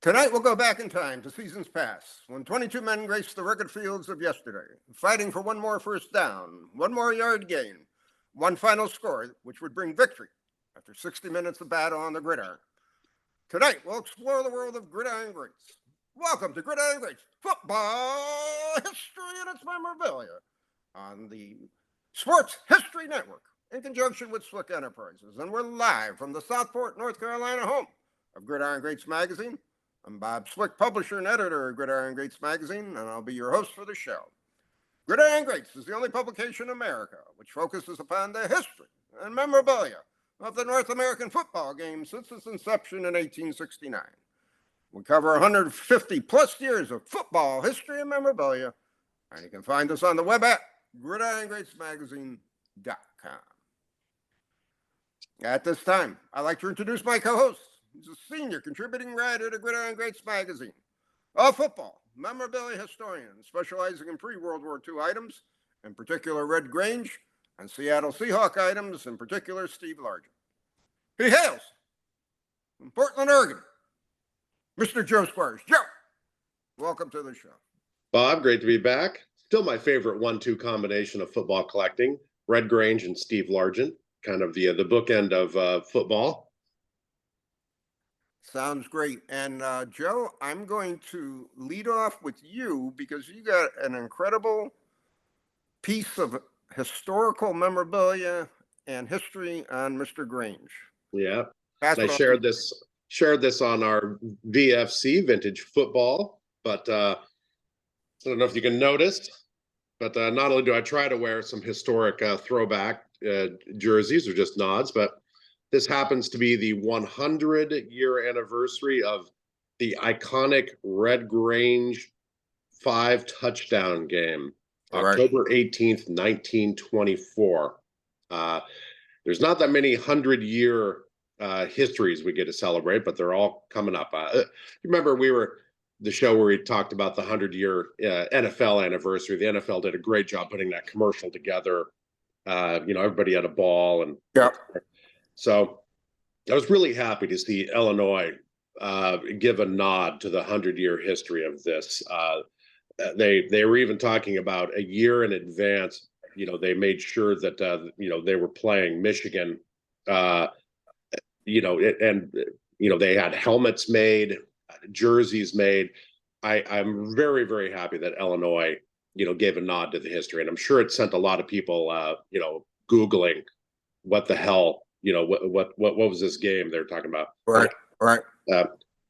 Tonight we'll go back in time to seasons past, when 22 men graced the rugged fields of yesterday, fighting for one more first down, one more yard gain, one final score which would bring victory after 60 minutes of battle on the gridiron. Tonight we'll explore the world of Gridiron Greats. Welcome to Gridiron Greats Football History and its Memorabilia on the Sports History Network in conjunction with Swick Enterprises. And we're live from the Southport, North Carolina home of Gridiron Greats magazine. I'm Bob Swick, publisher and editor of Gridiron Greats magazine, and I'll be your host for the show. Gridiron Greats is the only publication in America which focuses upon the history and memorabilia of the North American football game since its inception in 1869. We cover 150 plus years of football history and memorabilia, and you can find us on the web at gridirongreatsmagazine.com. At this time, I'd like to introduce my co-host. He's a senior contributing writer to Gridiron Greats magazine, a football memorabilia historian specializing in pre-World War II items, in particular Red Grange, and Seattle Seahawk items, in particular Steve Largent. He hails from Portland, Oregon, Mr. Joe Squires. Joe, welcome to the show. Bob, great to be back. Still my favorite 1-2 combination of football collecting, Red Grange and Steve Largent, kind of the bookend of football. Sounds great. And Joe, I'm going to lead off with you because you got an incredible piece of historical memorabilia and history on Mr. Grange. Yeah, I shared this on our VFC Vintage Football, but I don't know if you can notice, but not only do I try to wear some historic throwback jerseys or just nods, but this happens to be the 100-year anniversary of the iconic Red Grange 5-touchdown game, October 18th, 1924. There's not that many 100-year histories we get to celebrate, but they're all coming up. Remember, we were the show where we talked about the 100-year NFL anniversary. The NFL did a great job putting that commercial together. Everybody had a ball, and so I was really happy to see Illinois give a nod to the 100-year history of this. They were even talking about a year in advance. They made sure that they were playing Michigan. They had helmets made, jerseys made. I'm very, very happy that Illinois gave a nod to the history, and I'm sure it sent a lot of people Googling what the hell. What was this game they're talking about? Right.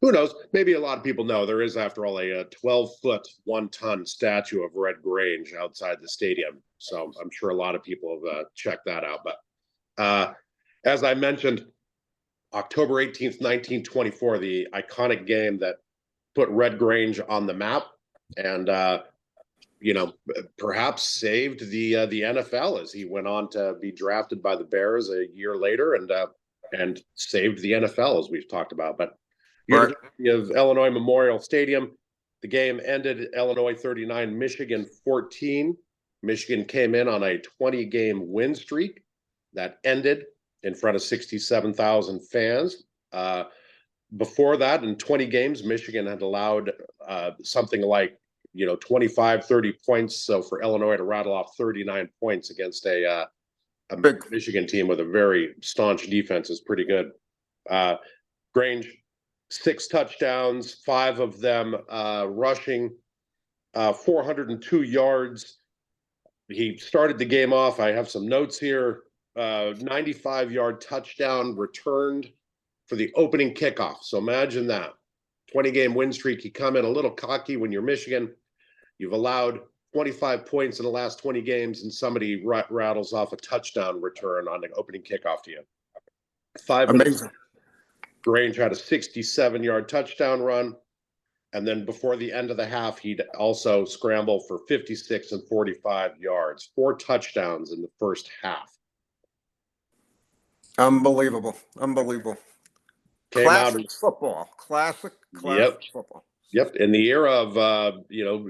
Who knows? Maybe a lot of people know there is, after all, a 12-foot, 1-ton statue of Red Grange outside the stadium. So I'm sure a lot of people have checked that out. But as I mentioned, October 18th, 1924, the iconic game that put Red Grange on the map and perhaps saved the NFL as he went on to be drafted by the Bears a year later and saved the NFL, as we've talked about. But University of Illinois Memorial Stadium, the game ended Illinois 39, Michigan 14. Michigan came in on a 20-game win streak that ended in front of 67,000 fans. Before that, in 20 games, Michigan had allowed something like 25, 30 points. So for Illinois to rattle off 39 points against a big Michigan team with a very staunch defense is pretty good. Grange, 6 touchdowns, 5 of them rushing, 402 yards. He started the game off. I have some notes here. 95-yard touchdown returned for the opening kickoff. So imagine that. 20-game win streak. You come in a little cocky when you're Michigan. You've allowed 25 points in the last 20 games, and somebody rattles off a touchdown return on the opening kickoff to you. 5 minutes. Grange had a 67-yard touchdown run, and then before the end of the half, he'd also scramble for 56 and 45 yards. 4 touchdowns in the first half. Unbelievable. Classic football. Classic football. Yep. In the era of a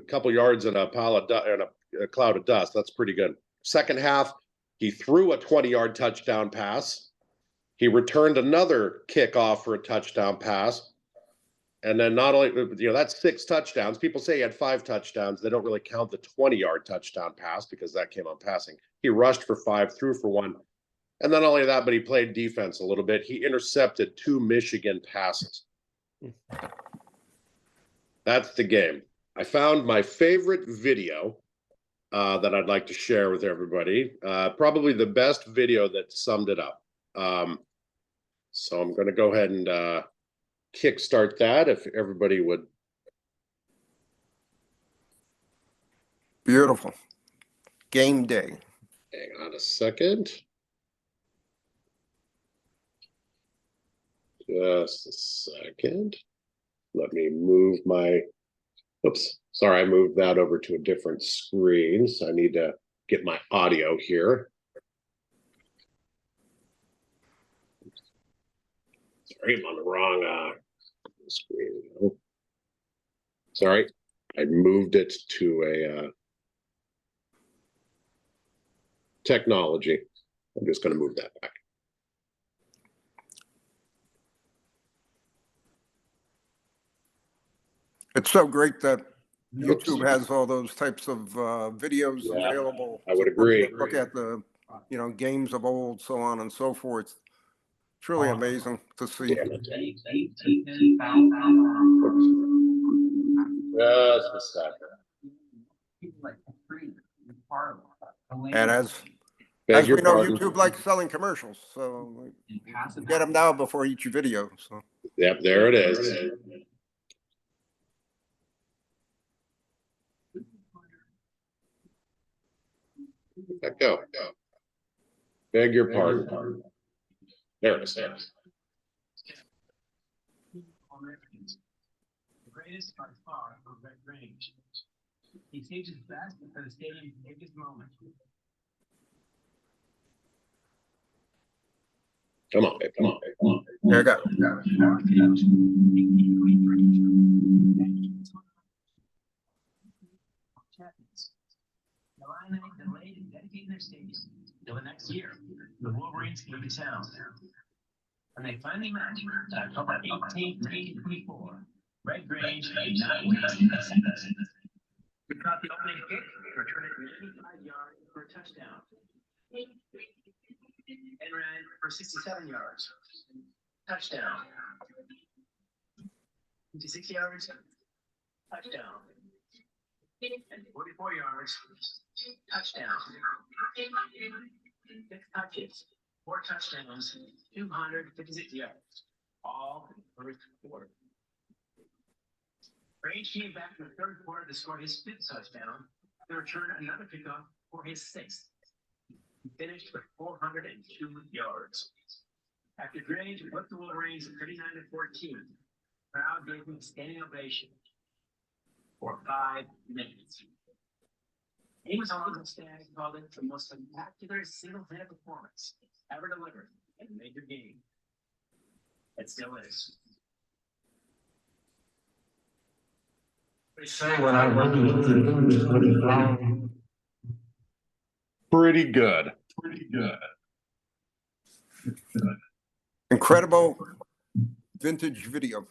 couple yards and a pile of and a cloud of dust, that's pretty good. Second half, he threw a 20-yard touchdown pass. He returned another kickoff for a touchdown pass, And then not only, that's 6 touchdowns. People say he had 5 touchdowns. They don't really count the 20-yard touchdown pass because that came on passing. He rushed for 5, threw for 1. And not only that, but he played defense a little bit. He intercepted 2 Michigan passes. That's the game. I found my favorite video that I'd like to share with everybody. Probably the best video that summed it up. So I'm going to go ahead and kickstart that if everybody would. Beautiful. Game day. Hang on a second. Just a second. Let me move my, oops, sorry, I moved that over to a different screen. So I need to get my audio here. Sorry, I'm on the wrong screen. Sorry, I moved it to a technology. I'm just going to move that back. It's so great that YouTube has all those types of videos available. I would agree. Look at the, games of old, so on and so forth. It's really amazing to see. Just a second. And as we know, YouTube likes selling commercials, so get them now before each video. So. Yep, there it is. Go. Beg your pardon. There it is. The greatest by far for Red Grange. He saved his best for the stadium's biggest moment. Come on, babe. Come on, babe. Come on. There you go. The Lions delayed in dedicating their stadium until the next year. The Wolverines came to town. When they finally met on October 18th, 1924, Red Grange did not win a second. We caught the opening kick, returned it 95 yards for a touchdown. And ran for 67 yards. Touchdown. 56 yards. Touchdown. And 44 yards. Touchdown. 6 touches. 4 touchdowns. 256 yards. All in the first quarter. Grange came back in the third quarter to score his 5th touchdown. To return another kickoff for his 6th. He finished with 402 yards. After Grange whipped the Wolverines 39-14, the crowd gave him a standing ovation for 5 minutes. Amos Stagg called it the most spectacular single-handed performance ever delivered in a major game. It still is. They say when I went to the Pretty good. Incredible vintage video.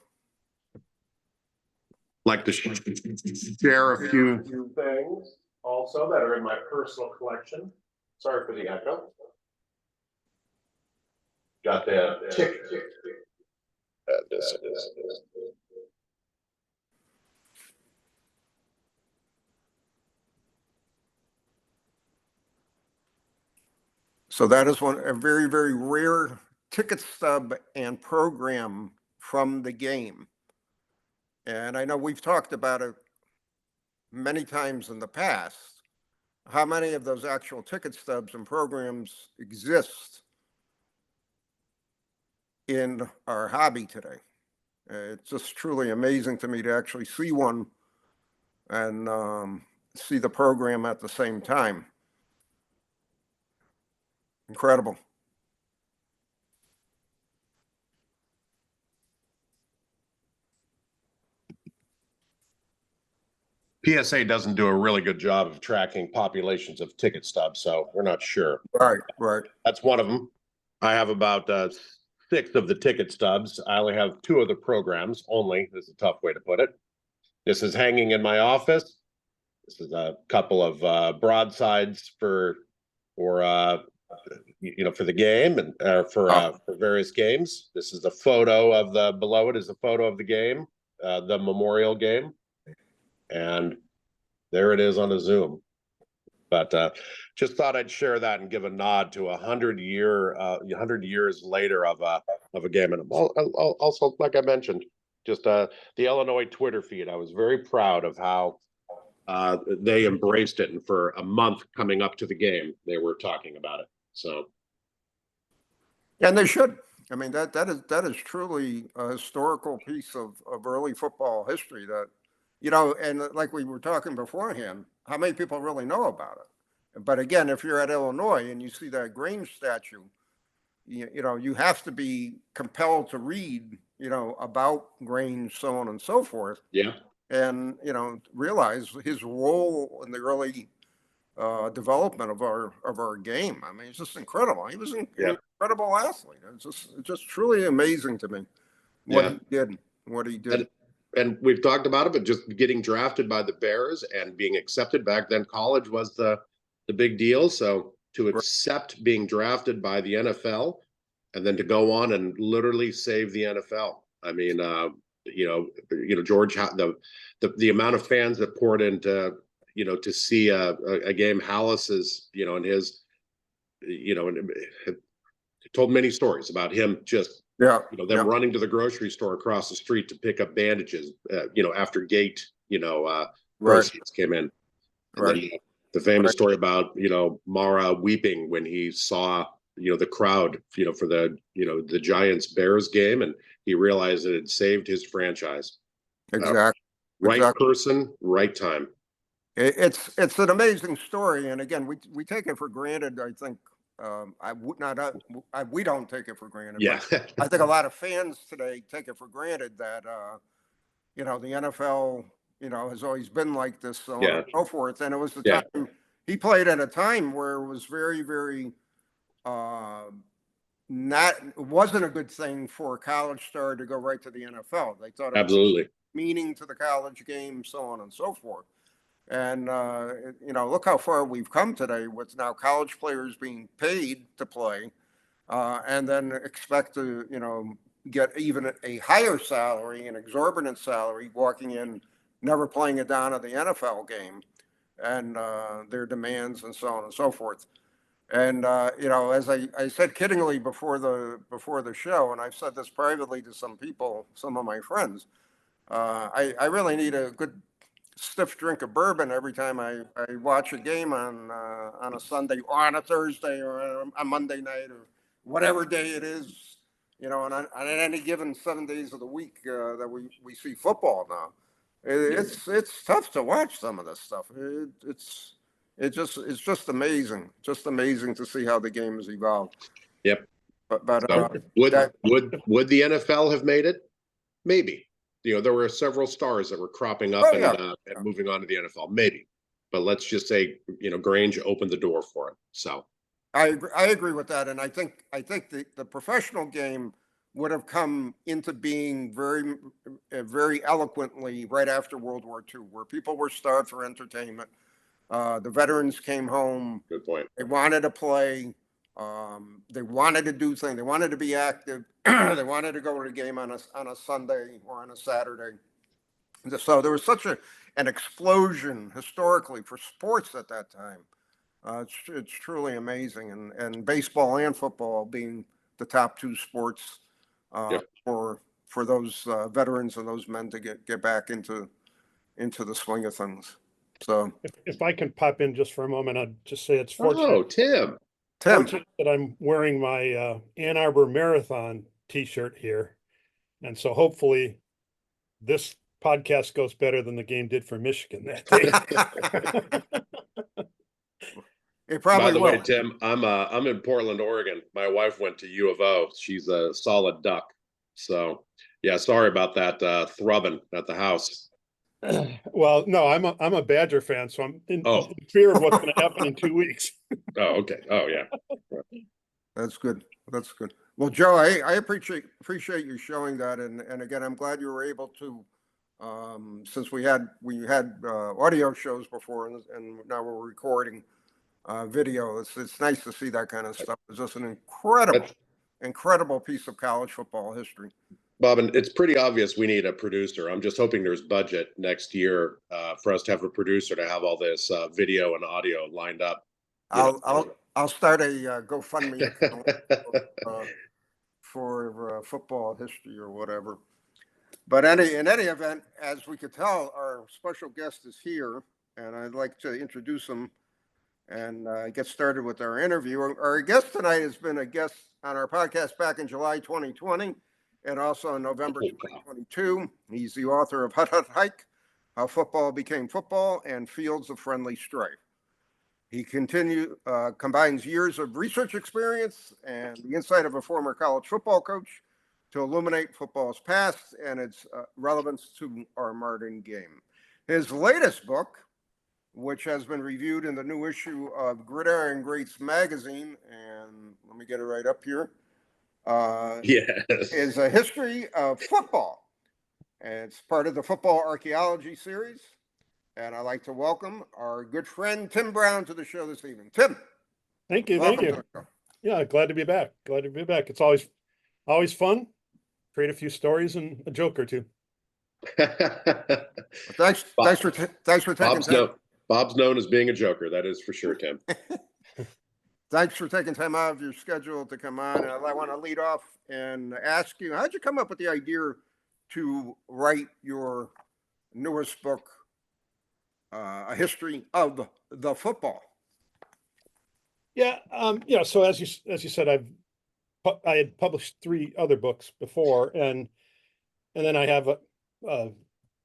Like to share a few things also that are in my personal collection. Sorry for the echo. Got the ticket. So that is a very, very rare ticket stub and program from the game. And I know we've talked about it many times in the past, how many of those actual ticket stubs and programs exist in our hobby today. It's just truly amazing to me to actually see one and see the program at the same time. Incredible. PSA doesn't do a really good job of tracking populations of ticket stubs, so we're not sure. Right. That's one of them. I have about 6 6 of the ticket stubs. I only have 2 of the programs only. This is a tough way to put it. This is hanging in my office. This is a couple of broadsides for for the game and for various games. This is a photo of below it is a photo of the game, the memorial game, and there it is on a Zoom. But just thought I'd share that and give a nod to 100 years later of a game. And also, like I mentioned, just the Illinois Twitter feed. I was very proud of how they embraced it, and for a month coming up to the game, they were talking about it. So, and they should. I mean, that is truly a historical piece of early football history that, and like we were talking beforehand, how many people really know about it? But again, if you're at Illinois and you see that Grange statue, you have to be compelled to read, about Grange, so on and so forth. Yeah. And, realize his role in the early development of our game. I mean, it's just incredible. He was an incredible athlete. It's just truly amazing to me what he did. And we've talked about it, but just getting drafted by the Bears and being accepted back then, college was the big deal. So to accept being drafted by the NFL and then to go on and literally save the NFL. I mean, George, the amount of fans that poured into, to see a game. Hallis is, and his, and told many stories about him just, running to the grocery store across the street to pick up bandages, after gate, proceeds came in. And then the famous story about, Mara weeping when he saw, the crowd, for the Giants Bears game, and he realized it had saved his franchise. Exactly. Right person, right time. It's an amazing story, and again, we take it for granted. I think we don't take it for granted. Yeah, I think a lot of fans today take it for granted that the NFL has always been like this, so on and so forth. And it was the time he played at a time where it was very, very it wasn't a good thing for a college star to go right to the NFL. They thought it was meaning to the college game, so on and so forth. And look how far we've come today with now college players being paid to play, and then expect to get even a higher salary, an exorbitant salary, walking in, never playing it down at the NFL game, and their demands and so on and so forth. And as I said kiddingly before the show, and I've said this privately to some people, some of my friends, I really need a good stiff drink of bourbon every time I watch a game on a Sunday or on a Thursday or a Monday night or whatever day it is, and on any given 7 days of the week that we see football now. It's tough to watch some of this stuff. It's just amazing to see how the game has evolved. Yep. But so would the NFL have made it? Maybe. There were several stars that were cropping up and moving on to the NFL. Maybe, but let's just say Grange opened the door for it. So I agree with that, and I think the professional game would have come into being very, very eloquently right after World War II, where people were starved for entertainment. The veterans came home. Good point. They wanted to play. They wanted to do things. They wanted to be active. They wanted to go to the game on a Sunday or on a Saturday. So there was such an explosion historically for sports at that time. It's truly amazing, and baseball and football being the top 2 sports for those veterans and those men to get back into the swing of things. So if I can pop in just for a moment, I'd just say it's fortunate. Tim, that I'm wearing my Ann Arbor Marathon t-shirt here. And so hopefully this podcast goes better than the game did for Michigan that day. It probably By the will. way, Tim, I'm in Portland, Oregon. My wife went to U of O. She's a solid Duck. So yeah, sorry about that thrubbing at the house. Well, no, I'm a Badger fan, so I'm in fear of what's going to happen in 2 weeks. Oh, okay. Oh, yeah. That's good. Well, Joe, I appreciate you showing that, and again, I'm glad you were able to, since we had audio shows before, and now we're recording video. It's nice to see that kind of stuff. It's just an incredible piece of college football history. Bob, and it's pretty obvious we need a producer. I'm just hoping there's budget next year for us to have a producer to have all this video and audio lined up. I'll start a GoFundMe account for football history or whatever. But in any event, as we could tell, our special guest is here, and I'd like to introduce him and get started with our interview. Our guest tonight has been a guest on our podcast back in July 2020 and also in November 2022. He's the author of Hut Hut Hike, How Football Became Football, and Fields of Friendly Strife. He combines years of research experience and the insight of a former college football coach to illuminate football's past and its relevance to our modern game. His latest book, which has been reviewed in the new issue of Gridiron Greats magazine, and let me get it right up here, Yes. is a history of football. And it's part of the football archaeology series. And I'd like to welcome our good friend Tim Brown to the show this evening. Tim. Thank you. Yeah, glad to be back. It's always fun. Create a few stories and a joke or two. Thanks for taking time. Bob's known as being a joker. That is for sure, Tim. Thanks for taking time out of your schedule to come on. And I want to lead off and ask you, how'd you come up with the idea to write your newest book, A History of the Football? Yeah, so as you said, I had published 3 other books before, and then I have a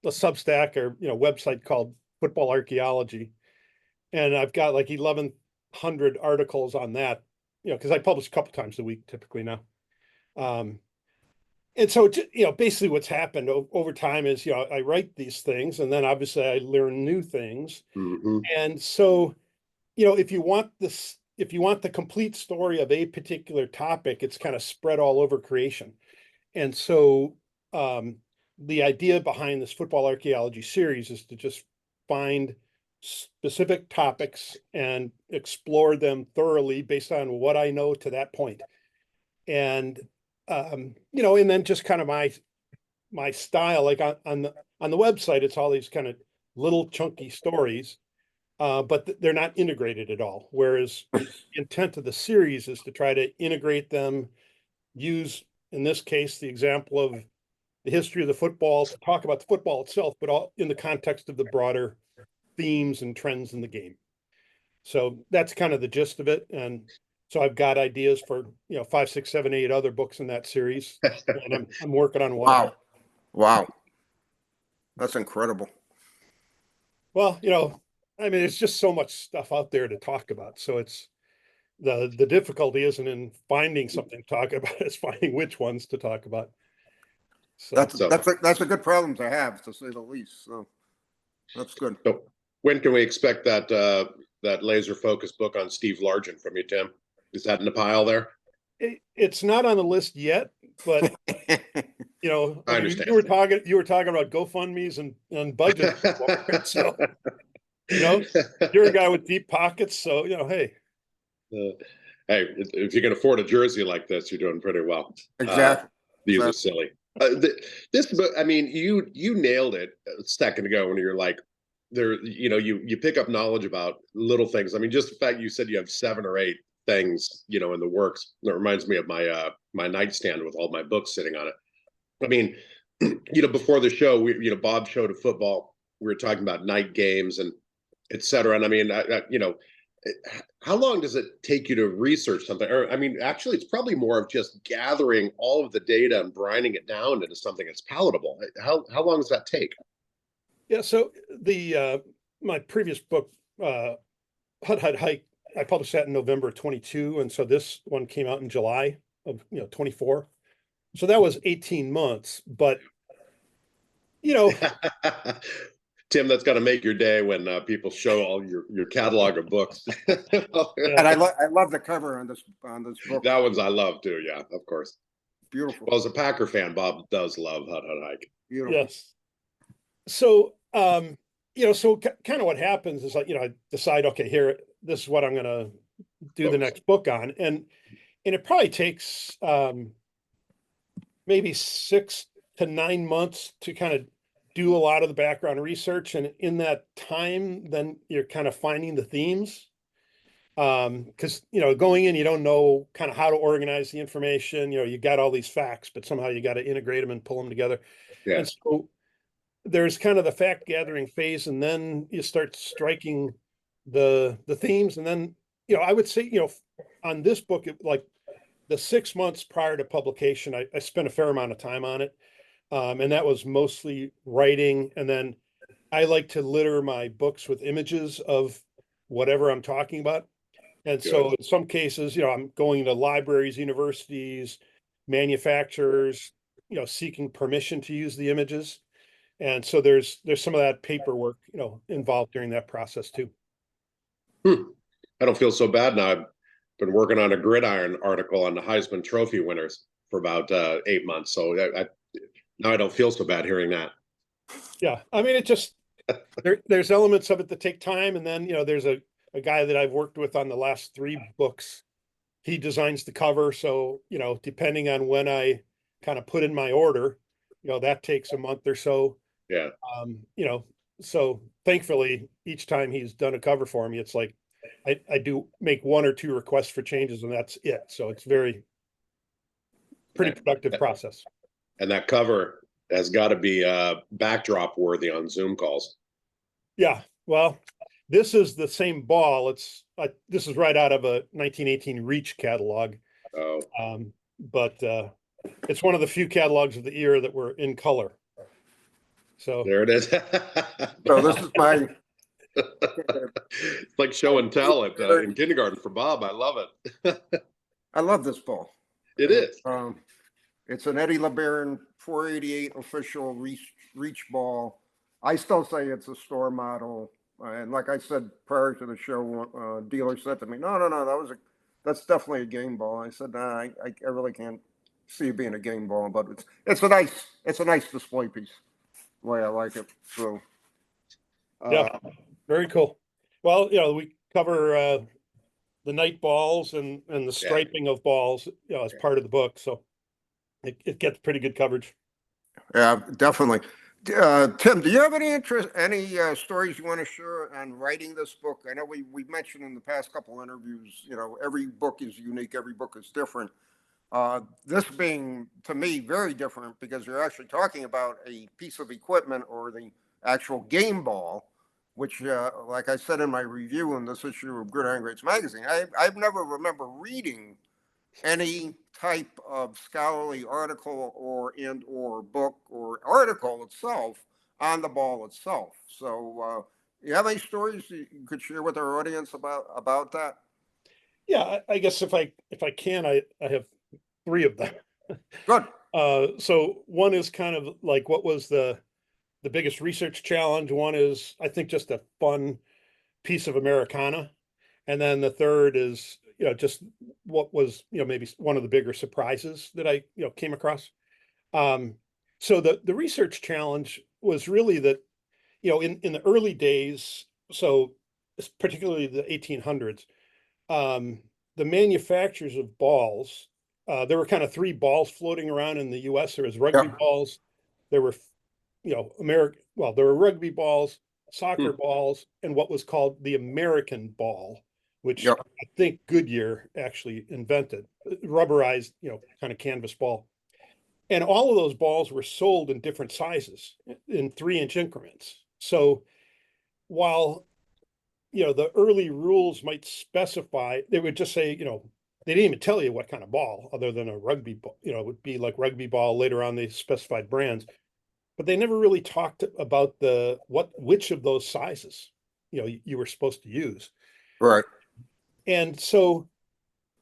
Substack or website called Football Archaeology, and I've got like 1,100 articles on that, because I publish a couple times a week typically now. And so basically what's happened over time is I write these things, and then obviously I learn new things. Mm-hmm. And so if you want the complete story of a particular topic, it's kind of spread all over creation. And so the idea behind this football archaeology series is to just find specific topics and explore them thoroughly based on what I know to that point. And and then just kind of my style, like on the website, it's all these kind of little chunky stories, but they're not integrated at all. Whereas the intent of the series is to try to integrate them, use, in this case, the example of the history of the football to talk about the football itself, but all in the context of the broader themes and trends in the game. So that's kind of the gist of it. And so I've got ideas for 5, 6, 7, 8 other books in that series, and I'm working on one. Wow, that's incredible. Well, it's just so much stuff out there to talk about. So it's the difficulty isn't in finding something to talk about; it's finding which ones to talk about. So that's a good problem to have, to say the least. So that's good. So when can we expect that laser focused book on Steve Largent from you, Tim? Is that in the pile there? It's not on the list yet, but I understand. You were talking about GoFundMes and budgets. So you're a guy with deep pockets, so hey. Hey, if you can afford a jersey like this, you're doing pretty well. Exactly. These are silly. This book, I mean, you nailed it a second ago when you're like, you pick up knowledge about little things. I mean, just the fact you said you have 7 or 8 things, in the works. That reminds me of my my nightstand with all my books sitting on it. I mean, before the show, Bob showed a football. We were talking about night games and et cetera. And I mean, how long does it take you to research something? Or, I mean, actually, it's probably more of just gathering all of the data and brining it down into something that's palatable. How long does that take? Yeah. So my previous book, Hut Hut Hike, I published that in November 22, and so this one came out in July of 24. So that was 18 months. But Tim, that's got to make your day when people show all your catalog of books. And I love the cover on this book. That one's I love too. Yeah, of course. Beautiful. Well, as a Packer fan, Bob does love Hut Hut Hike. Beautiful. Yes. So, so kind of what happens is like, I decide, okay, here, this is what I'm going to do the next book on. And it probably takes maybe 6 to 9 months to kind of do a lot of the background research. And in that time, then you're kind of finding the themes. Because, going in, you don't know kind of how to organize the information. You got all these facts, but somehow you got to integrate them and pull them together. Yeah. And so there's kind of the fact gathering phase, and then you start striking the themes. And then, I would say, on this book, like the 6 months prior to publication, I spent a fair amount of time on it. And that was mostly writing. And then I like to litter my books with images of whatever I'm talking about. And so in some cases, I'm going to libraries, universities, manufacturers, seeking permission to use the images. And so there's some of that paperwork, involved during that process too. I don't feel so bad now. I've been working on a Gridiron article on the Heisman Trophy winners for about 8 months. So now I don't feel so bad hearing that. Yeah. I mean, it just, there's elements of it that take time. And then, there's a guy that I've worked with on the last 3 books. He designs the cover. So, depending on when I kind of put in my order, that takes a month or so. Yeah. So thankfully, each time he's done a cover for me, it's like I do make 1 or 2 requests for changes, and that's it. So it's pretty productive process. And that cover has got to be backdrop worthy on Zoom calls. Yeah. Well, this is the same ball. This is right out of a 1918 Reach catalog. Oh. But it's one of the few catalogs of the era that were in color. So there it is. So this is my. It's like show and tell in kindergarten for Bob. I love it. I love this ball. It is. It's an Eddie LeBaron 488 official reach ball. I still say it's a store model. And like I said prior to the show, dealer said to me, no, that's definitely a game ball. I said, nah, I really can't see it being a game ball, but it's a nice display piece. The way I like it. So yeah, very cool. Well, we cover the night balls and the striping of balls, as part of the book. So it gets pretty good coverage. Yeah, definitely. Tim, do you have any stories you want to share on writing this book? I know we mentioned in the past couple interviews, every book is unique, every book is different. This being, to me, very different because you're actually talking about a piece of equipment or the actual game ball, which, like I said in my review in this issue of Gridiron Greats magazine, I've never remember reading any type of scholarly article or book or article itself on the ball itself. So you have any stories you could share with our audience about that? Yeah, I guess if I can, I have 3 of them. Good. So one is kind of like what was the biggest research challenge. One is, I think, just a fun piece of Americana. And then the third is, just what was, maybe one of the bigger surprises that I, came across. So the research challenge was really that, in the early days, so particularly the 1800s, the manufacturers of balls, there were kind of 3 balls floating around in the US. There was rugby balls. There were, there were rugby balls, soccer balls, and what was called the American ball, which I think Goodyear actually invented, rubberized, kind of canvas ball. And all of those balls were sold in different sizes in 3-inch increments. So while, the early rules might specify, they would just say, they didn't even tell you what kind of ball other than a rugby ball, it would be like rugby ball. Later on, they specified brands, but they never really talked about which of those sizes, you were supposed to use. Right. And so,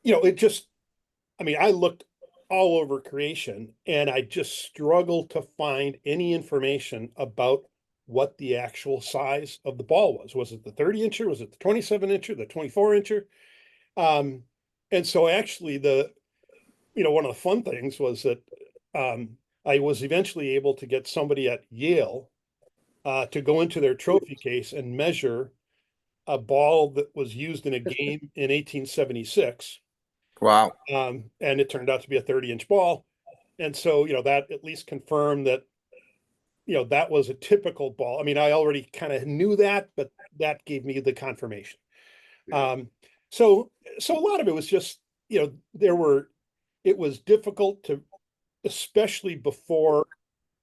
I looked all over creation and I just struggled to find any information about what the actual size of the ball was. Was it the 30 incher? Was it the 27 incher? The 24 incher? And so actually one of the fun things was that I was eventually able to get somebody at Yale to go into their trophy case and measure a ball that was used in a game in 1876. Wow. And it turned out to be a 30-inch ball. And so, that at least confirmed that, that was a typical ball. I mean, I already kind of knew that, but that gave me the confirmation. Yeah. So a lot of it was just, it was difficult to, especially before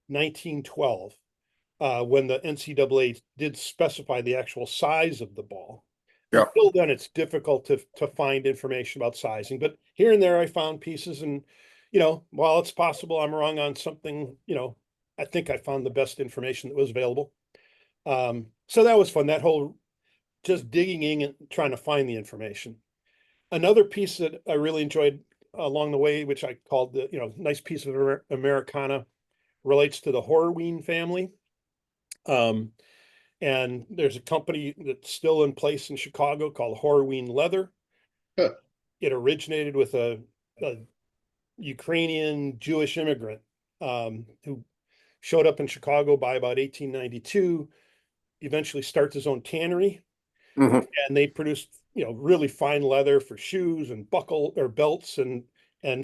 1912, when the NCAA did specify the actual size of the ball. Yeah. Until then, it's difficult to find information about sizing. But here and there, I found pieces, and while it's possible I'm wrong on something, I think I found the best information that was available. So that was fun. That whole just digging in and trying to find the information. Another piece that I really enjoyed along the way, which I called the nice piece of Americana, relates to the Horween family. And there's a company that's still in place in Chicago called Horween Leather. Huh. It originated with a Ukrainian Jewish immigrant who showed up in Chicago by about 1892, eventually starts his own tannery. Mhm. And they produced, really fine leather for shoes and buckle or belts and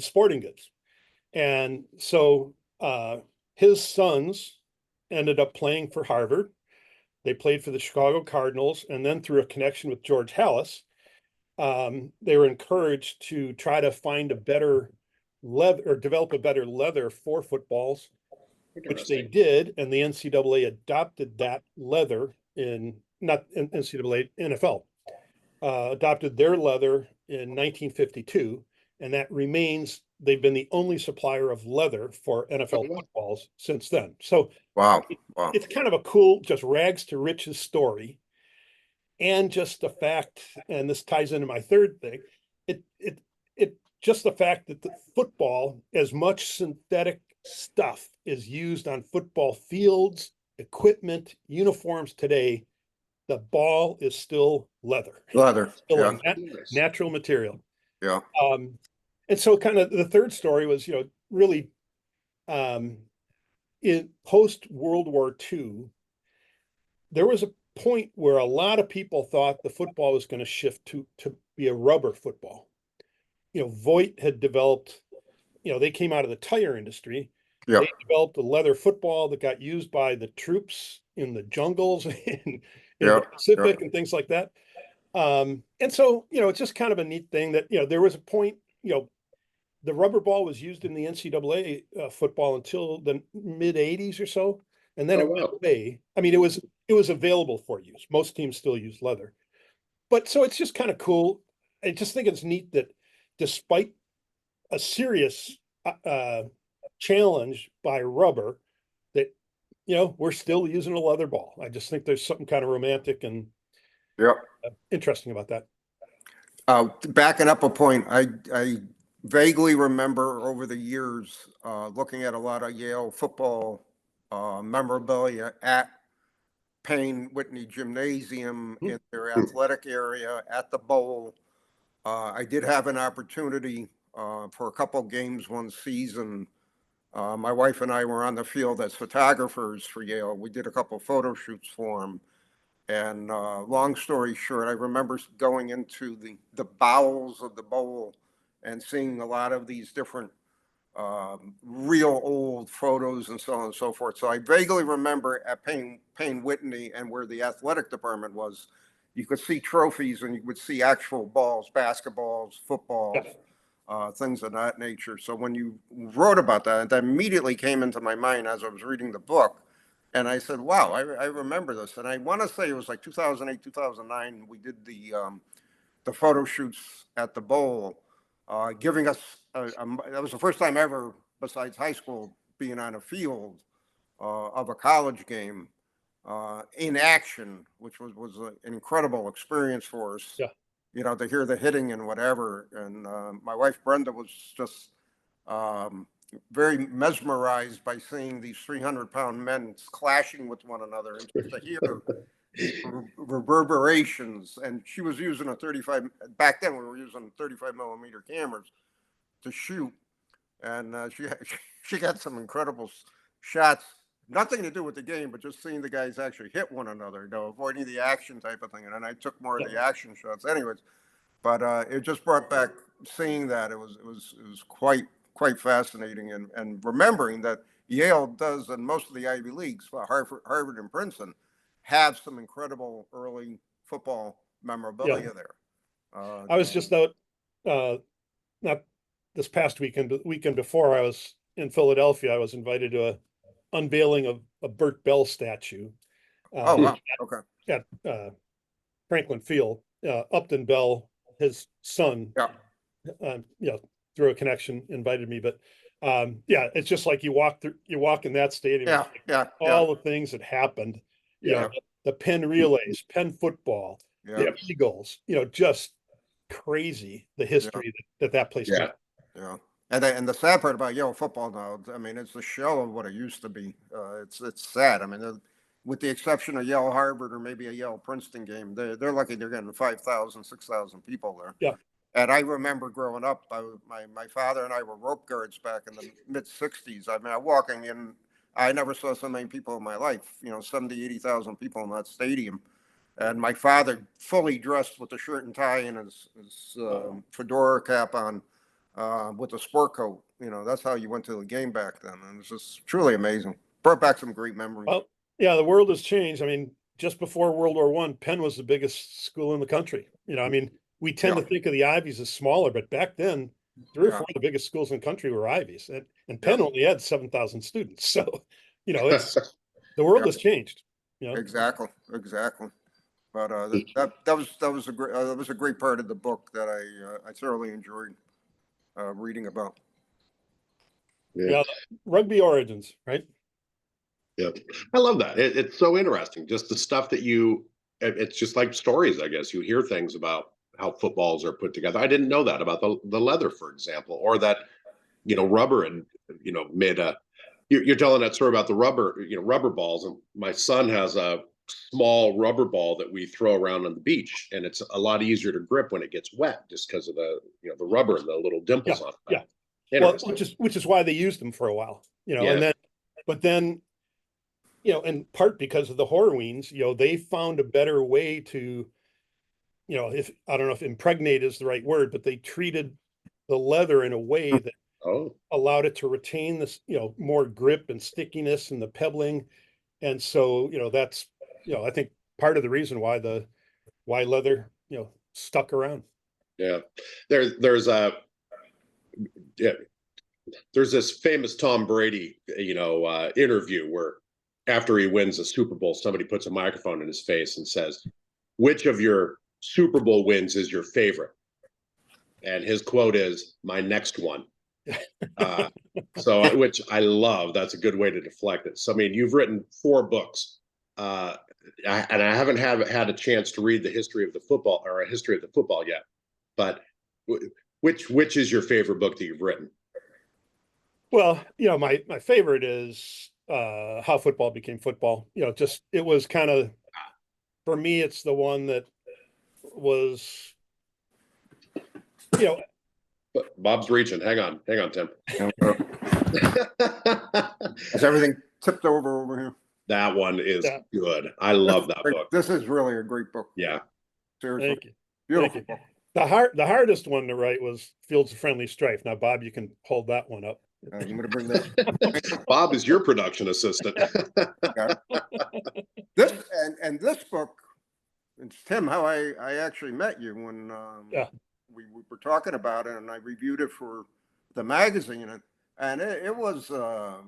sporting goods. And so his sons ended up playing for Harvard. They played for the Chicago Cardinals, and then through a connection with George Halas, they were encouraged to try to find a better leather or develop a better leather for footballs, which they did. And the NCAA adopted that leather not NCAA, NFL, adopted their leather in 1952. And that remains, they've been the only supplier of leather for NFL footballs since then. So Wow. it's kind of a cool, just rags to riches story. And just the fact, and this ties into my third thing, it just the fact that the football, as much synthetic stuff is used on football fields, equipment, uniforms today, the ball is still leather. Leather. Still Yeah. a natural material. Yeah. And so kind of the third story was, really in post World War II, there was a point where a lot of people thought the football was going to shift to be a rubber football. Voigt had developed, they came out of the tire industry. Yeah. They developed a leather football that got used by the troops in the jungles in the Pacific and things like that. And so, it's just kind of a neat thing that, there was a point, the rubber ball was used in the NCAA football until the mid 80s or so. And then it went away. I mean, it was available for use. Most teams still use leather. But so it's just kind of cool. I just think it's neat that despite a serious challenge by rubber, that, we're still using a leather ball. I just think there's something kind of romantic and interesting about that. Backing up a point, I vaguely remember over the years looking at a lot of Yale football memorabilia at Payne Whitney Gymnasium in their athletic area at the bowl. I did have an opportunity for a couple games one season. My wife and I were on the field as photographers for Yale. We did a couple photo shoots for them. And long story short, I remember going into the bowels of the bowl and seeing a lot of these different real old photos and so on and so forth. So I vaguely remember at Payne Whitney and where the athletic department was, you could see trophies and you would see actual balls, basketballs, footballs, things of that nature. So when you wrote about that, that immediately came into my mind as I was reading the book. And I said, wow, I remember this. And I want to say it was like 2008, 2009. We did the photo shoots at the bowl, giving us, that was the first time ever, besides high school, being on a field of a college game in action, which was an incredible experience for us. Yeah. To hear the hitting and whatever. And my wife, Brenda, was just very mesmerized by seeing these 300-pound men clashing with one another, and just to hear reverberations. And she was using a 35, back then we were using 35 millimeter cameras to shoot, and she got some incredible shots. Nothing to do with the game, but just seeing the guys actually hit one another, avoiding the action type of thing. And then I took more of the action shots, anyways. But it just brought back seeing that. It was quite fascinating, and remembering that Yale does, and most of the Ivy Leagues, Harvard and Princeton, have some incredible early football memorabilia there. I was just out, not this past weekend, but the weekend before, I was in Philadelphia. I was invited to a unveiling of a Burt Bell statue. Oh, wow. Okay. At Franklin Field. Upton Bell, his son, through a connection, invited me. But it's just like you walk in that stadium. All the things that happened. You know, the Penn relays, Penn football, the Eagles. Just crazy the history that place. Yeah. And the sad part about Yale football now, I mean, it's the shell of what it used to be. It's sad. I mean, with the exception of Yale Harvard or maybe a Yale Princeton game, they're lucky they're getting 5,000, 6,000 people there. Yeah. And I remember growing up, my father and I were rope guards back in the mid 60s. I mean, walking in, I never saw so many people in my life, 70, 80,000 people in that stadium. And my father fully dressed with a shirt and tie and his fedora cap on, with a sport coat. That's how you went to the game back then. And it's just truly amazing. Brought back some great memories. Well, yeah, the world has changed. I mean, just before World War I, Penn was the biggest school in the country. I mean, we tend to think of the Ivies as smaller, but back then, 3 or 4 of the biggest schools in the country were Ivies, and Penn only had 7,000 students. So, it's the world has changed. Exactly. But that was a great part of the book that I thoroughly enjoyed reading about. Yeah, rugby origins, right? Yeah, I love that. It's so interesting. Just the stuff that it's just like stories, I guess. You hear things about how footballs are put together. I didn't know that about the leather, for example, or that, rubber and, made you're telling that story about the rubber balls. And my son has a small rubber ball that we throw around on the beach, and it's a lot easier to grip when it gets wet just because of the rubber and the little dimples on it. Yeah. Well, which is why they used them for a while, but then, in part because of the Horweens, they found a better way to, if I don't know if impregnate is the right word, but they treated the leather in a way that allowed it to retain this, more grip and stickiness and the pebbling. And so, that's, I think part of the reason why leather, stuck around. Yeah. There's this famous Tom Brady, interview where after he wins a Super Bowl, somebody puts a microphone in his face and says, "Which of your Super Bowl wins is your favorite?" And his quote is, "My next one." Which I love. That's a good way to deflect it. So, I mean, you've written 4 books, and I haven't had a chance to read the history of the football or a history of the football yet. But which is your favorite book that you've written? Well, my favorite is How Football Became Football. It was kind of, for me, it's the one that was, Bob's reaching. Hang on, Tim. Is everything tipped over here? That one is good. I love that book. This is really a great book. Yeah. Seriously. Thank you. Beautiful. Thank you. The hardest one to write was Fields of Friendly Strife. Now, Bob, you can hold that one up. I'm going to bring that. Bob is your production assistant. This book, it's Tim, how I actually met you when we were talking about it, and I reviewed it for the magazine, and it was a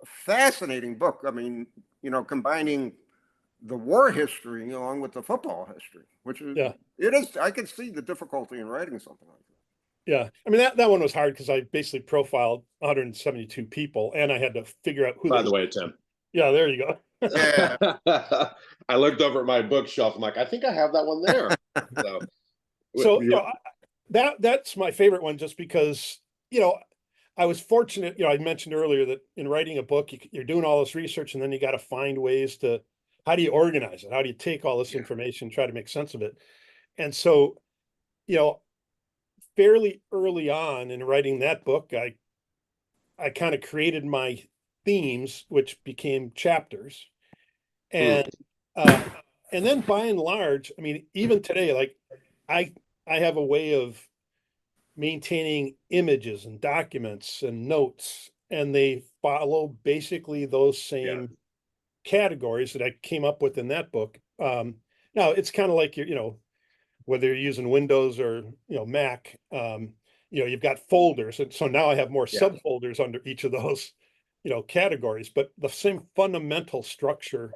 fascinating book. I mean, combining the war history along with the football history, which is it is. I could see the difficulty in writing something like that. Yeah, I mean that one was hard because I basically profiled 172 people, and I had to figure out who. By the way, Tim. Yeah, there you go. Yeah. I looked over at my bookshelf. I'm like, I think I have that one there. So that's my favorite one, just because I was fortunate, I mentioned earlier that in writing a book, you're doing all this research and then you got to find ways to, how do you organize it? How do you take all this information, try to make sense of it? And so, fairly early on in writing that book, I kind of created my themes, which became chapters. And, and then by and large, I mean, even today, like I have a way of maintaining images and documents and notes, and they follow basically those same categories that I came up with in that book. Now it's kind of like whether you're using Windows or Mac, you've got folders, and so now I have more subfolders under each of those categories, but the same fundamental structure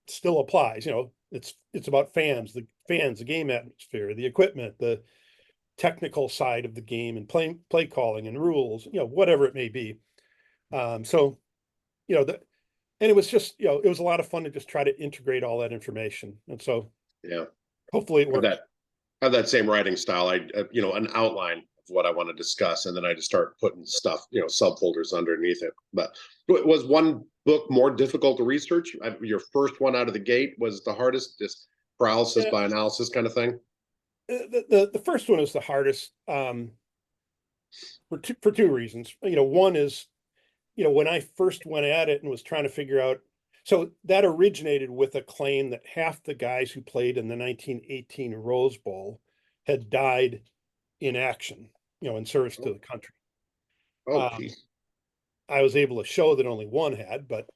still applies. It's about the game atmosphere, the equipment, the technical side of the game, and play calling and rules, whatever it may be. So and it was just it was a lot of fun to just try to integrate all that information, and so hopefully it worked. Have that same writing style. I an outline of what I want to discuss, and then I just start putting stuff, subfolders underneath it. But was one book more difficult to research? Your first one out of the gate was the hardest, this paralysis by analysis kind of thing? The first one is the hardest for two reasons. One is, when I first went at it and was trying to figure out, so that originated with a claim that half the guys who played in the 1918 Rose Bowl had died in action, in service to the country. I was able to show that only one had, but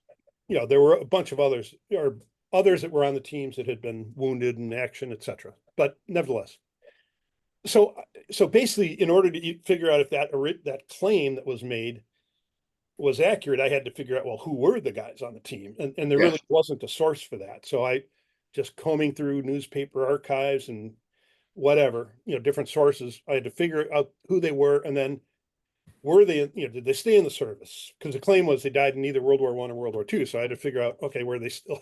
there were a bunch of others, or others that were on the teams that had been wounded in action, etc. But nevertheless, so basically, in order to figure out if that claim that was made was accurate, I had to figure out, well, who were the guys on the team, and there really wasn't a source for that. So I just combing through newspaper archives and whatever, different sources. I had to figure out who they were, and then were they, did they stay in the service? Because the claim was they died in either World War I or World War II. So I had to figure out, okay, were they still,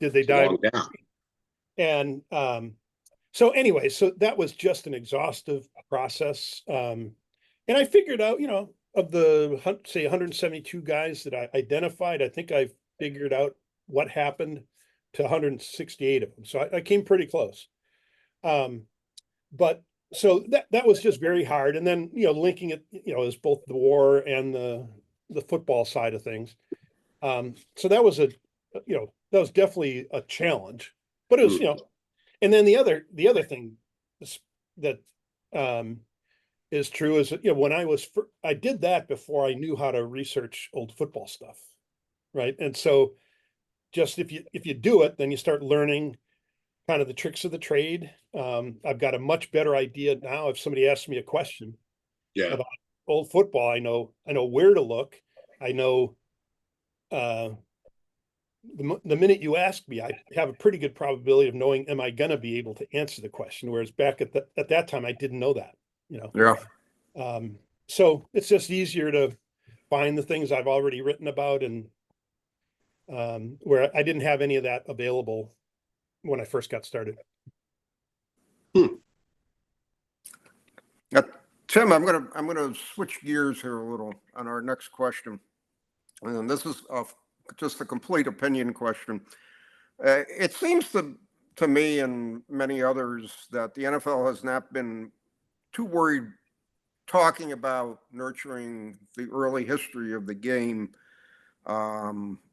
did they die? And so anyway, so that was just an exhaustive process. And I figured out, of the, say, 172 guys that I identified, I think I figured out what happened to 168 of them. So I came pretty close. But so that was just very hard. And then, linking it, as both the war and the football side of things. So that was definitely a challenge, but it was, and then the other thing that is true is that, when I did that before I knew how to research old football stuff. Right. And so just if you do it, then you start learning kind of the tricks of the trade. I've got a much better idea now. If somebody asks me a question about old football, I know where to look. I know the minute you ask me, I have a pretty good probability of knowing, am I going to be able to answer the question? Whereas back at that time, I didn't know that, so it's just easier to find the things I've already written about, and where I didn't have any of that available when I first got started. Tim, I'm gonna switch gears here a little on our next question, and this is just a complete opinion question. It seems to me and many others that the NFL has not been too worried talking about nurturing the early history of the game,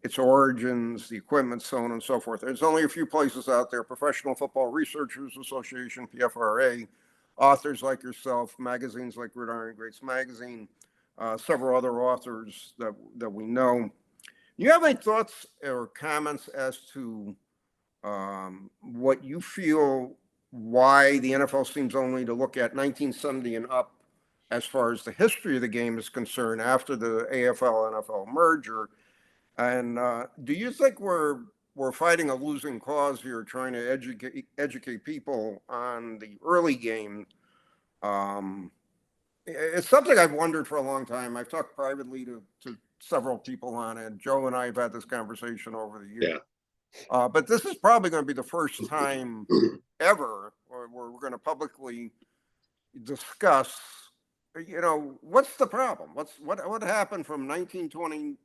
its origins, the equipment, so on and so forth. There's only a few places out there: Professional Football Researchers Association, PFRA, authors like yourself, magazines like Gridiron Greats magazine, several other authors that we know. Do you have any thoughts or comments as to what you feel, why the NFL seems only to look at 1970 and up as far as the history of the game is concerned after the AFL-NFL merger? And do you think we're fighting a losing cause here, trying to educate people on the early game? It's something I've wondered for a long time. I've talked privately to several people on it. Joe and I have had this conversation over the years. But this is probably going to be the first time ever where we're going to publicly discuss what's the problem? What happened from 1921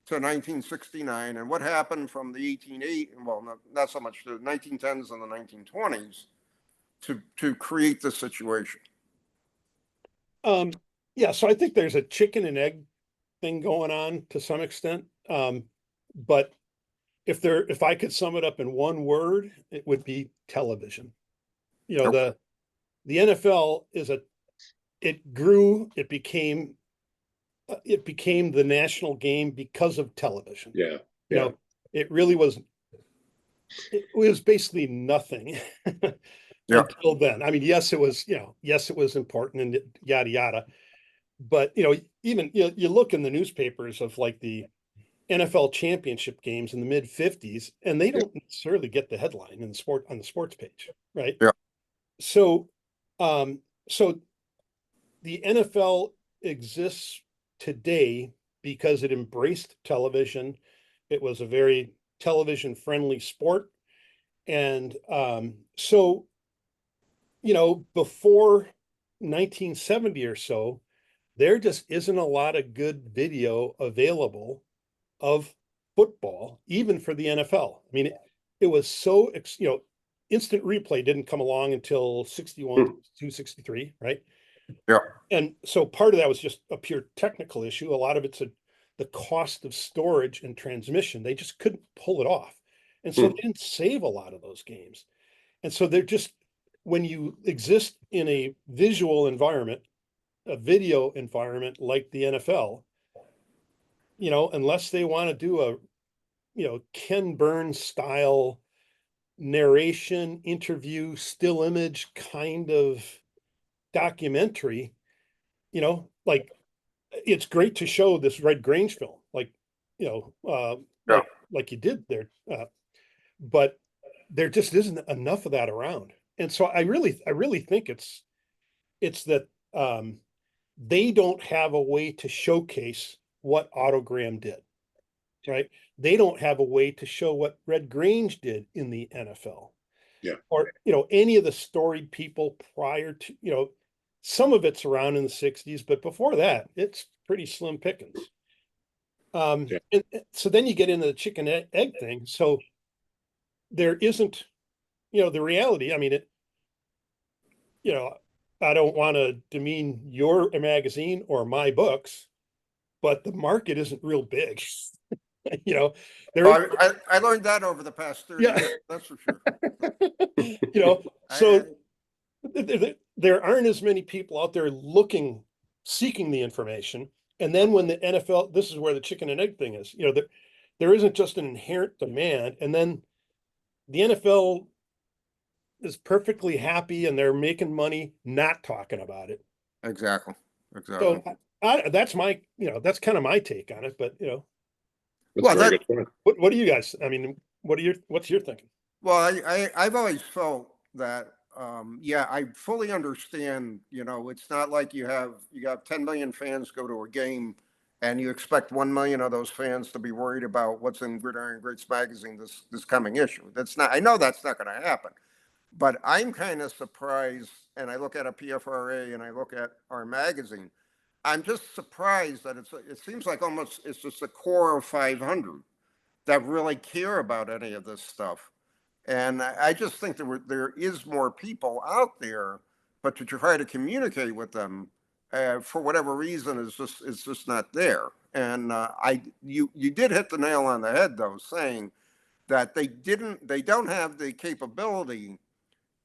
to 1969, and what happened from the 1880, well, not so much the 1910s and the 1920s to create this situation? Yeah, so I think there's a chicken and egg thing going on to some extent. But if I could sum it up in one word, it would be television. Okay. The NFL it grew, it became the national game because of television. Yeah. You know, it really it was basically nothing Yeah. until then. I mean, yes, it was important and yada yada. But even you look in the newspapers of like the NFL championship games in the mid 50s, and they Yeah. don't necessarily get the headline in the sports page, right? Yeah. So so the NFL exists today because it embraced television. It was a very television friendly sport. And so, before 1970 or so, there just isn't a lot of good video available of football, even for the NFL. I mean, it was so, instant replay didn't come along until 61 to 63, right? Yeah. And so part of that was just a pure technical issue. A lot of it's the cost of storage and transmission. They just couldn't pull it off. And so they didn't save a lot of those games. And so they're just, when you exist in a visual environment, a video environment like the NFL, unless they want to do a, Ken Burns style narration, interview, still image kind of documentary, like it's great to show this Red Grange film, like, Yeah. like you did there. But there just isn't enough of that around. And so I really think it's that they don't have a way to showcase what Autogram did, right? They don't have a way to show what Red Grange did in the NFL. Yeah. Or, any of the storied people prior to, some of it's around in the 60s, but before that, it's pretty slim pickings. Yeah. And so then you get into the chicken egg thing. So there isn't, the reality. I mean, I don't want to demean your magazine or my books, but the market isn't real big. I learned that over the past 30 years, that's for sure. So there aren't as many people out there seeking the information. And then when the NFL, this is where the chicken and egg thing is, there isn't just an inherent demand. And then the NFL is perfectly happy and they're making money not talking about it. Exactly. So that's that's kind of my take on it. But That's a very good point. what do you guys? I mean, what's your thinking? Well, I've always felt that, I fully understand, it's not like you have 10 million fans go to a game and you expect 1 million of those fans to be worried about what's in Gridiron Greats magazine this coming issue. I know that's not going to happen, but I'm kind of surprised. And I look at a PFRA and I look at our magazine. I'm just surprised that it seems like almost it's just a core of 500 that really care about any of this stuff. And I just think there is more people out there, but to try to communicate with them, for whatever reason, is just not there. And you did hit the nail on the head, though, saying that they don't have the capability,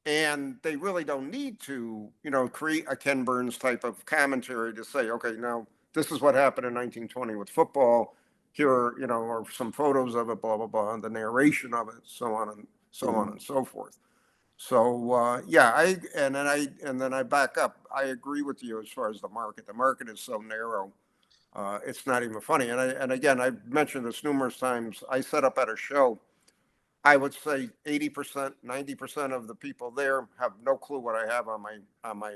and they really don't need to, create a Ken Burns type of commentary to say, okay, now this is what happened in 1920 with football. Here, or some photos of it, blah blah blah, and the narration of it, so on and so forth. So and then I back up. I agree with you as far as the market. The market is so narrow, it's not even funny. And again, I've mentioned this numerous times. I set up at a show. I would say 80%, 90% of the people there have no clue what I have on my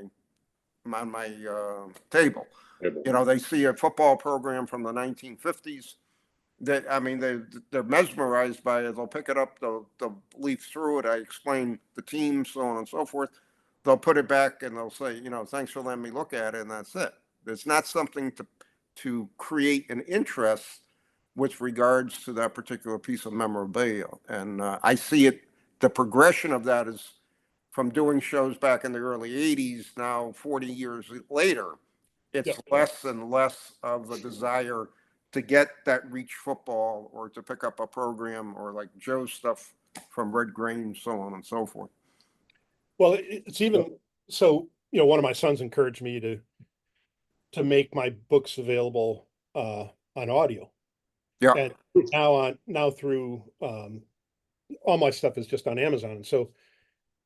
table. They see a football program from the 1950s. They're mesmerized by it. They'll pick it up. They'll leaf through it. I explain the team, so on and so forth. they'll put it back and they'll say, thanks for letting me look at it, and that's it. It's not something to create an interest with regards to that particular piece of memorabilia. And I see it, the progression of that is from doing shows back in the early 80s, now 40 years later, it's less and less of the desire to get that reach football or to pick up a program or like Joe's stuff from Red Grange, so on and so forth. Well, it's even so, one of my sons encouraged me to make my books available on audio. Yeah. And now through all my stuff is just on Amazon. And so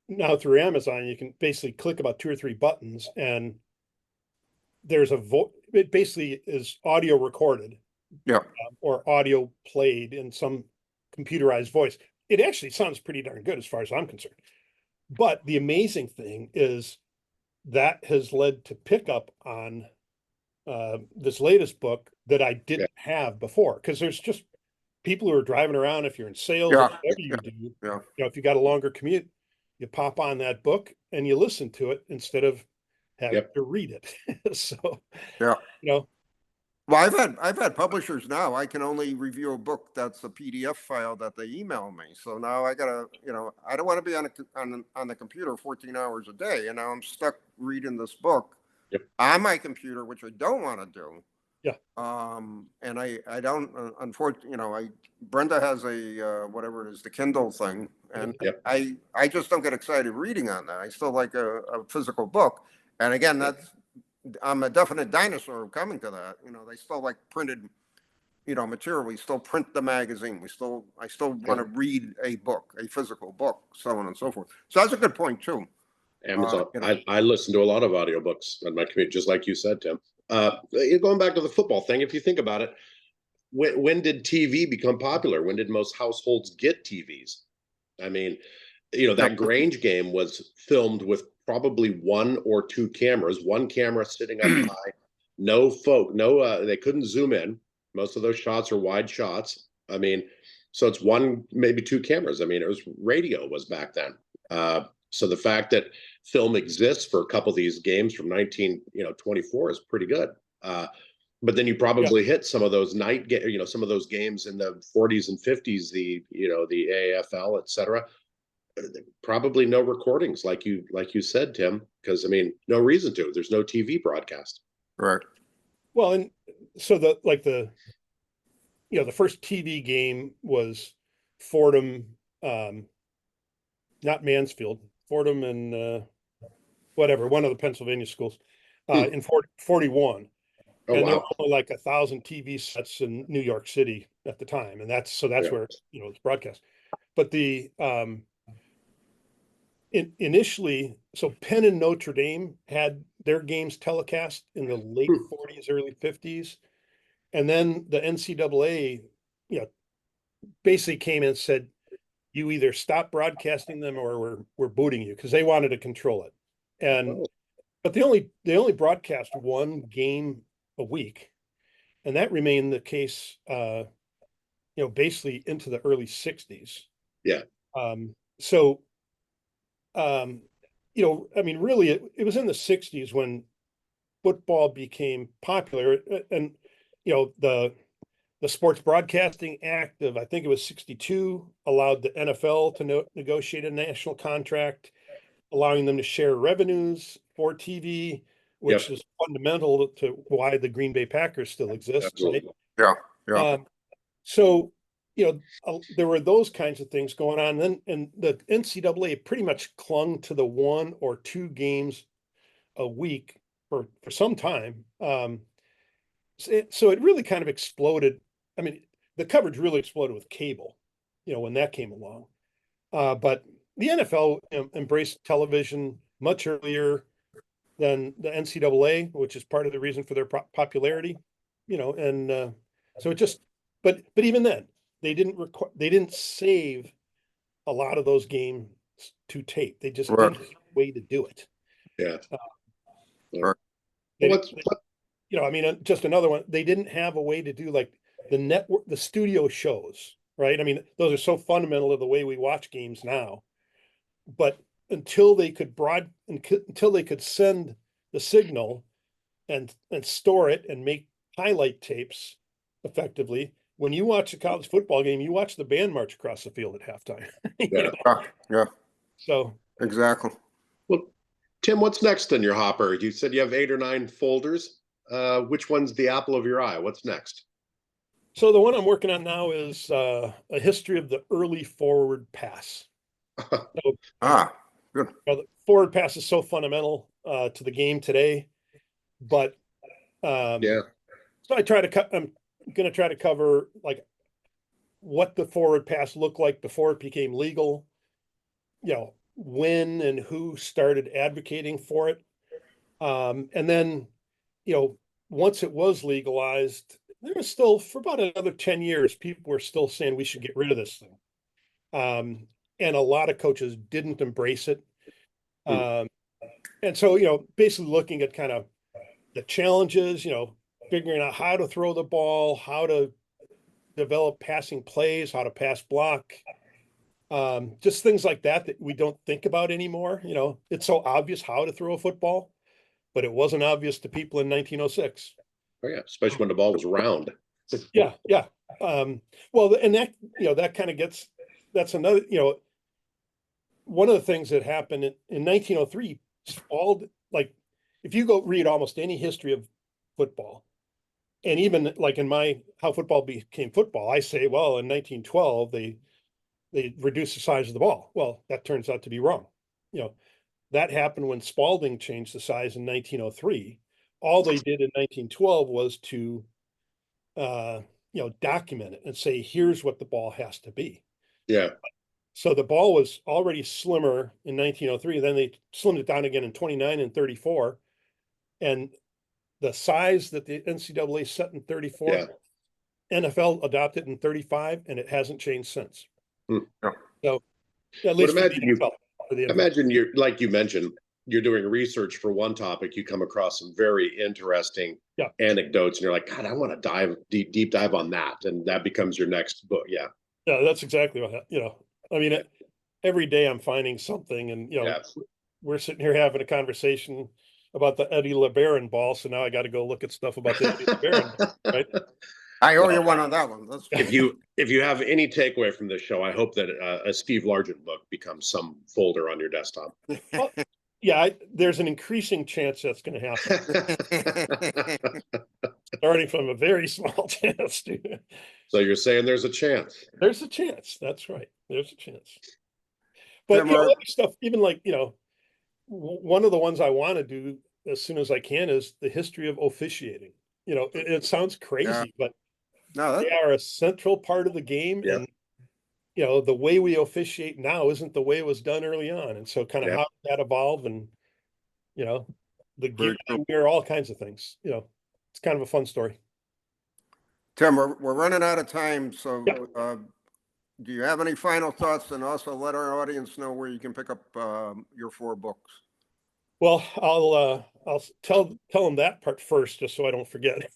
now through Amazon, you can basically click about 2 or 3 buttons and there's it basically is audio recorded. Yeah. Or audio played in some computerized voice. It actually sounds pretty darn good as far as I'm concerned. But the amazing thing is that has led to pickup on this latest book that I didn't have before, because there's just people who are driving around. If you're in sales, or whatever you do, if you got a longer commute, you pop on that book and you listen to it instead of having to read it. So, Well, I've had publishers now. I can only review a book that's a PDF file that they email me. So now I gotta, I don't want to be on the computer 14 hours a day, and now I'm stuck reading this book on my computer, which I don't want to do. Yeah. And I don't, unfortunately, Brenda has a whatever it is, the Kindle thing, and I just don't get excited reading on that. I still like a physical book, and again, I'm a definite dinosaur coming to that. They still like printed, material. We still print the magazine. I still want to read a book, a physical book, so on and so forth. So that's a good point too. Amazon. I listen to a lot of audiobooks on my commute, just like you said, Tim. Going back to the football thing, if you think about it, when did TV become popular? When did most households get TVs? I mean, that Grange game was filmed with probably 1 or 2 cameras, one camera sitting up high, they couldn't zoom in. Most of those shots are wide shots. I mean, so it's 1, maybe 2 cameras. I mean, radio was back then. So the fact that film exists for a couple of these games from 1924 is pretty good. But then you probably hit some of those some of those games in the 40s and 50s, the AFL, et cetera. Probably no recordings, like you said, Tim, because no reason to. There's no TV broadcast. Right. Well, and so the first TV game was Fordham, not Mansfield, Fordham and whatever, one of the Pennsylvania schools in 41. Oh, and wow. there were only like 1,000 TV sets in New York City at the time, and that's where it's broadcast. But the initially, so Penn and Notre Dame had their games telecast in the late 40s, early 50s, and then the NCAA, basically came in and said, you either stop broadcasting them or we're booting you, because they wanted to control it. And but they only broadcast 1 game a week, and that remained the case basically into the early 60s. Really it was in the 60s when football became popular, and the Sports Broadcasting Act of, I think it was 62, allowed the NFL to negotiate a national contract, allowing them to share revenues for TV, which is fundamental to why the Green Bay Packers still exist. Right? Yeah. So, there were those kinds of things going on. And the NCAA pretty much clung to the 1 or 2 games a week for some time. So it really kind of exploded. The coverage really exploded with cable, when that came along. But the NFL embraced television much earlier than the NCAA, which is part of the reason for their popularity, so it just, but even then, they didn't save a lot of those games to tape. They just didn't have a way to do it. Just another one. They didn't have a way to do like the network, the studio shows, right? Those are so fundamental to the way we watch games now. But until they could send the signal and store it and make highlight tapes effectively. When you watch a college football game, you watch the band march across the field at halftime. Yeah. Yeah, So exactly. Well, Tim, what's next in your hopper? You said you have 8 or 9 folders. Which one's the apple of your eye? What's next? So the one I'm working on now is a history of the early forward pass. So, Good. the forward pass is so fundamental to the game today, but Yeah. so I'm going to try to cover like what the forward pass looked like before it became legal, when and who started advocating for it. And then, once it was legalized, there was still, for about another 10 years, people were still saying we should get rid of this thing. And a lot of coaches didn't embrace it. And so, basically looking at kind of the challenges, figuring out how to throw the ball, how to develop passing plays, how to pass block, just things like that we don't think about anymore. It's so obvious how to throw a football, but it wasn't obvious to people in 1906. Oh yeah, especially when the ball was round. Yeah. Well, and that kind of that's another, one of the things that happened in 1903, like if you go read almost any history of football, and even like in how football became football, I say, well, in 1912, they reduced the size of the ball. Well, that turns out to be wrong. That happened when Spalding changed the size in 1903. All they did in 1912 was to, document it and say, here's what the ball has to be. Yeah. So the ball was already slimmer in 1903. Then they slimmed it down again in 29 and 34. And the size that the NCAA set in 34, Yeah. NFL adopted in 35, and it hasn't changed since. Yeah. So at least imagine you're, like you mentioned, you're doing research for one topic, you come across some very interesting anecdotes, and you're like, God, I want to deep dive on that, and that becomes your next book. Yeah, that's exactly what I mean. Every day I'm finding something, and we're sitting here having a conversation about the Eddie LeBaron ball, so now I got to go look at stuff about the Eddie LeBaron ball, right? I owe you one on that one. If you have any takeaway from this show, I hope that a Steve Largent book becomes some folder on your desktop. Well, there's an increasing chance that's going to happen. Starting from a very small chance. So you're saying there's a chance? There's a chance. That's right. There's a chance. But other stuff, even like, one of the ones I want to do as soon as I can is the history of officiating. It sounds crazy, but they are a central part of the game. And, the way we officiate now isn't the way it was done early on. And so kind of how did that evolve, and, the gear, all kinds of things, it's kind of a fun story. Tim, we're running out of time. So do you have any final thoughts? And also let our audience know where you can pick up your 4 books. Well, I'll tell them that part first, just so I don't forget.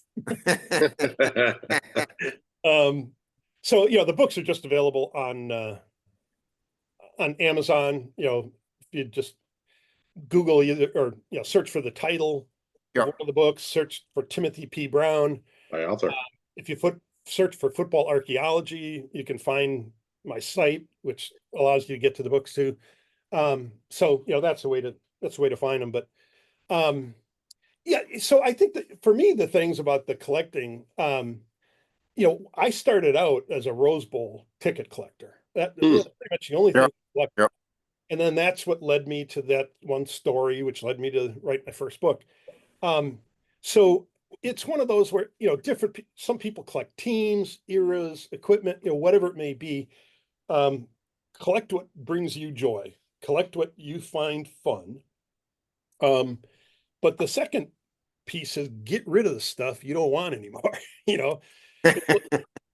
So, the books are just available on Amazon. If you just Google or search for the title of one of the books, search for Timothy P. Brown. My author. If you search for football archaeology, you can find my site, which allows you to get to the books too. So that's a way to find them. But so I think that for me, the things about the collecting, I started out as a Rose Bowl ticket collector. That was pretty much the only thing I collected. And then that's what led me to that one story, which led me to write my first book. So it's one of those where, some people collect teams, eras, equipment, whatever it may be. Collect what brings you joy. Collect what you find fun. But the second piece is get rid of the stuff you don't want anymore.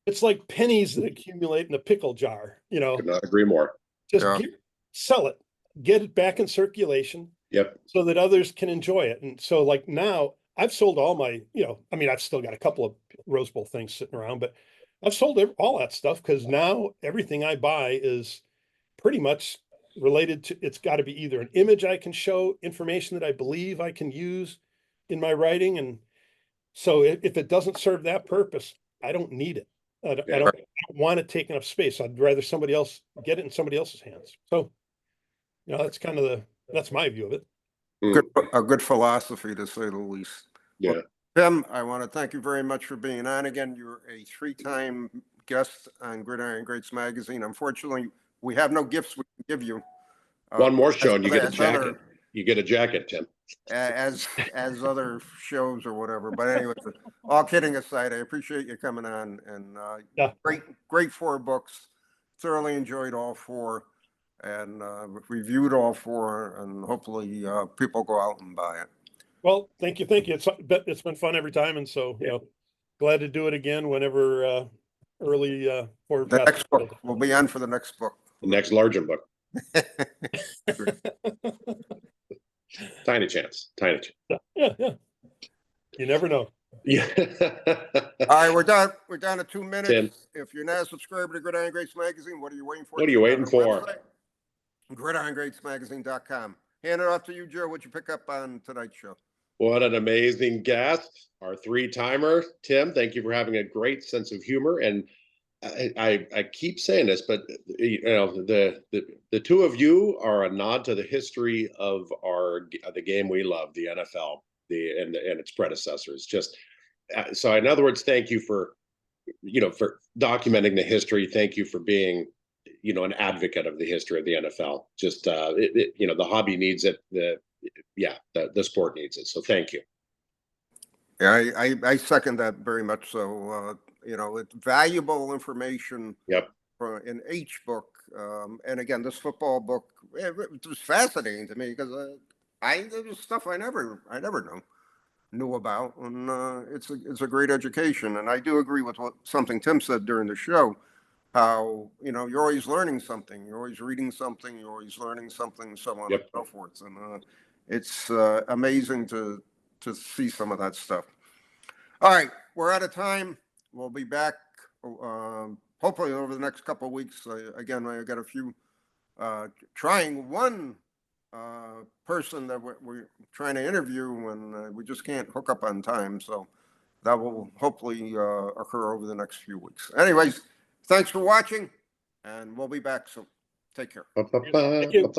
It's like pennies that accumulate in a pickle jar. Could not agree more. Just sell it, get it back in circulation. Yep. So that others can enjoy it. And so like now I've sold all my, I've still got a couple of Rose Bowl things sitting around, but I've sold all that stuff because now everything I buy is pretty much related to, it's got to be either an image I can show, information that I believe I can use in my writing. And so if it doesn't serve that purpose, I don't need it. I don't want it taking up space. I'd rather somebody else get it in somebody else's hands. So, that's kind of that's my view of it. A good philosophy, to say the least. Yeah. Well, Tim, I want to thank you very much for being on again. You're a 3-time guest on Gridiron Greats magazine. Unfortunately, we have no gifts we can give you. One more show and you get a as jacket. other- You get a jacket, Tim. as other shows or whatever. But anyway, all kidding aside, I appreciate you coming on, and Yeah. great 4 books. Thoroughly enjoyed all 4, and reviewed all 4, and hopefully people go out and buy it. Well, thank you. It's been fun every time, and so glad to do it again whenever early for The next book, we'll be on for the next book. The next Largent book. Tiny chance. Yeah. You never know. Yeah. All right, we're done. We're down to 2 minutes. Tim. If you're not a subscriber to Gridiron Greats magazine, what are you waiting for? What are you waiting for? GridironGreatsMagazine.com. Hand it off to you, Joe. What'd you pick up on tonight's show? What an amazing guest, our 3-timer, Tim. Thank you for having a great sense of humor. And I keep saying this, but the 2 of you are a nod to the history of the game we love, the NFL, and its predecessors. Just so, in other words, thank you for for documenting the history. Thank you for being an advocate of the history of the NFL. Just the hobby needs it. The sport needs it. So thank you. Yeah, I second that very much. So it's valuable information. Yep. In each book, and again, this football book, it was fascinating to me because there was stuff I never knew about, and it's a great education. And I do agree with something Tim said during the show, how you're always learning something, you're always reading something, you're always learning something, so on and so forth. And it's amazing to see some of that stuff. All right, we're out of time. We'll be back hopefully over the next couple of weeks. Again, I got a few trying one person that we're trying to interview, and we just can't hook up on time. So that will hopefully occur over the next few weeks. Anyways, thanks for watching, and we'll be back soon. Take care. Thank you.